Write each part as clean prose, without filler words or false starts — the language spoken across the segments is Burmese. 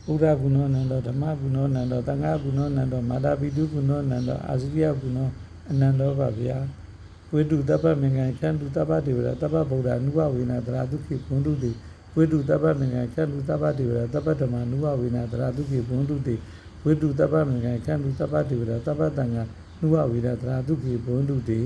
ဥဒကုဏောနန္တောဓမ္မကုဏောနန္တောသံဃာကုဏောနန္တောမာတာပိတုကုဏောနန္တောအာဇိယကုဏောအနန္တောပါဗျာဝိတုတပ္ပမင်္ဂံခန္တုတပ္ပတေဝရတပ္ပဗုဒ္ဓအနုဘဝေနသရာတုခိဘွန္တုတိဝိတုတပ္ပမင်္ဂံခန္တုတပ္ပတေဝရတပ္ပဓမ္မအနုဘဝေနသရာတုခိဘွန္တုတိဝိတုတပ္ပမင်္ဂံခန္တုတပ္ပတေဝရတပ္ပတံဃာနုဘဝေနသရာတုခိဘွန္တုတိ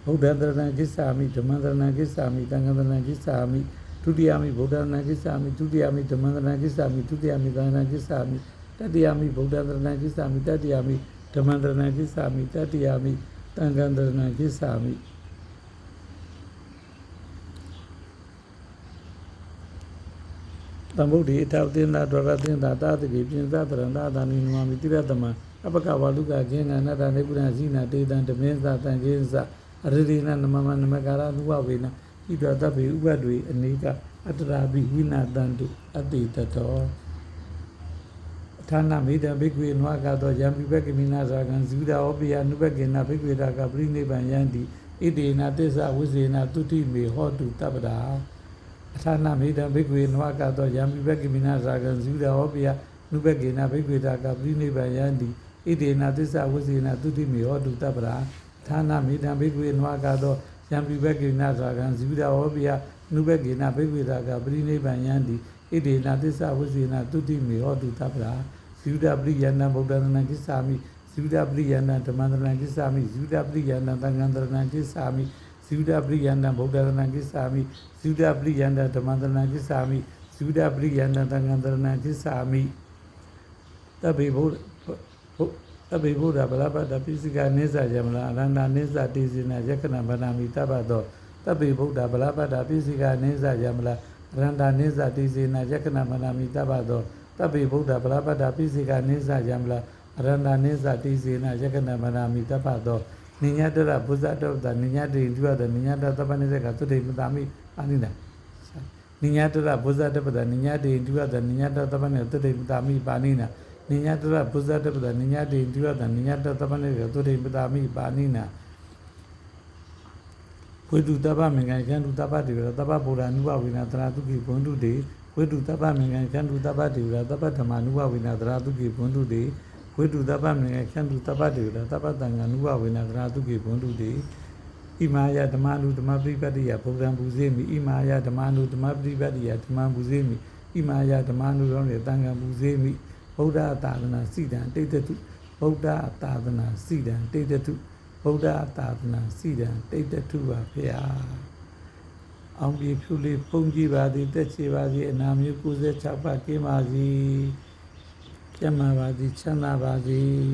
ဗုဒ္ဓံတရဏံကိစ္ဆာမိဓမ္မံတရဏံကိစ္ဆာမိသံဃံတရဏံကိစ္ဆာမိဒုတိယမိဗုဒ္ဓံတရဏံကိစ္ဆာမိဒုတိယမိဓမ္မံတရဏံကိစ္ဆာမိဒုတိယမိသံဃံတရဏံကိစ္ဆာမိတတိယမိဗုဒ္ဓံတရဏံကိစ္ဆာမိတတိယမိဓမ္မံတရဏံကိစ္ဆာမိတတိယမိသံဃံတရဏံကိစ္ဆာမိသမ္ဗုဒ္ဓေအထောက်တင်သာဒရတင်သာသာတိပိပြင်သာတရဏသာနိနဝမိတိရတမအပကဝါလုကခေနနာတနေပုရဇိနာတေတံဓမေသတံခေသအရရိနနမမနမကာရနုဝဝေနဣဒတဗ္ဗေဥပဒ္ဓေအနေကအတ္တရာပိဝိနာတံတုအတိတတောဌာနမေတံဘိက္ခွေနဝကသောယံပိပက္ခမိနာဇာကံဇုဒဟောပိယနုပက္ခေနဘိက္ခွေရာကပရိနိဗ္ဗာန်ယန္တိဣတေနသစ္စာဝိဇေနတုတိမေဟောတုတပ္ပဒါအထာဏမေတံဘိက္ခွေနဝကသောယံပိပက္ခမိနာဇာကံဇုဒဟောပိယနုပက္ခေနဘိက္ခွေရာကပရိနိဗ္ဗာန်ယန္တိဣတေနသစ္စာဝိဇေနတုတိမေဟောတုတပ္ပဒါဌာနမေတံဘိက္ခွေနဝကသောယံပိပက္ခမိနာဇာကံဇုဒဟောပိယနုပက္ခေနဘိက္ခွေရာကပရိနိဗ္ဗာန်ယန္တိဣတေနသစ္စာဝိဇေနတုတိမေဟောတုတပ္ပဒါဇုဒပရိယန္တဗုဒ္ဓံတရဏံကိစ္ဆာမိဇုဒပရိယန္တဓမ္မံတရဏံကိစ္ဆာမိဇုဒပရိယန္တသံဃံတရဏံကိစ္ဆာမိဇုဒပရိယန္တဗုဒ္ဓံတရဏံကိစ္ဆာမိဇုဒပရိယန္တဓမ္မံတရဏံကိစ္ဆာမိဇုဒပရိယန္တသံဃံတရဏံကိစ္ဆာမိတဗ္ဗေဗုဒ္ဓတဗ္ဗေဗုဒ္ဓဗလပတ္တပိစိကနိစ္စယမလာအရန္တနိစ္စတေဇိနယက္ခဏဗန္နာမိတပ္ပသောတဗ္ဗေဗုဒ္ဓဗလပတ္တပိစိကနိစ္စယမလာအရန္တနိစ္စတေဇိနယက္ခဏဗန္နာမိတပ္ပသောတဗ္ဗေဗုဒ္ဓဗလပတ္တပိစိကနိစ္စယမလာအရန္တနိစ္စတေဇိနယက္ခဏဗန္နာမိတပ္ပသောနိညတရဘုဇ္ဇတောတနိညတေဒုရတနိညတသဗ္ဗနိစ္စကသုတေမတာမိအာနိနာနိညတရဘုဇ္ဇတပတနိညတေဒုရတနိညတသဗ္ဗနိသုတေမတာမိပါဏိနာနိညတရဘုဇ္ဇတပတနိညတေဒုရတနိညတသဗ္ဗနိကသုတေမတာမိပါဏိနာဝိတုတပ္ပမင်္ဂံခန္တုတပ္ပတေဝရတပ္ပဗုဒ္ဓအနုဘဝေနသရာတုခိဘွန္တုတေဝိတုတပ္ပမင်္ဂံခန္တုတပ္ပတေဝရတပ္ပဓမ္မအနုဘဝေနသရာတုခိဘွန္တုတေဝိတုတပ္ပမင်္ဂံခန္တုတပ္ပတေဝရတပ္ပတံဃာအနုဘဝေနသရာတုခိဘွန္တုတေဣမာယဓမ္မနုဓမ္မပရိပတ်တိယဗုဒ္ဓံပူဇေမိဣမာယဓမ္မနုဓမ္မပရိပတ်တိယဓမ္မံပူဇေမိဣမာယဓမ္မနုရောတံဃာပူဇေမိဗုဒ္ဓသာသနာစိတံတိတ္တတုဗုဒ္ဓသာသနာစိတံတိတ္တတုဗုဒ္ဓသာသနာစိတံတိတ္တတုပါဖေယအောင်ပြေဖြူလေးဖုံးကြည့်ပါသည်တက်ချေပါသည်အနာမျိုး96ပါးကင်းပါသည်ကျမ်းမာပါသည်ချမ်းသာပါသည်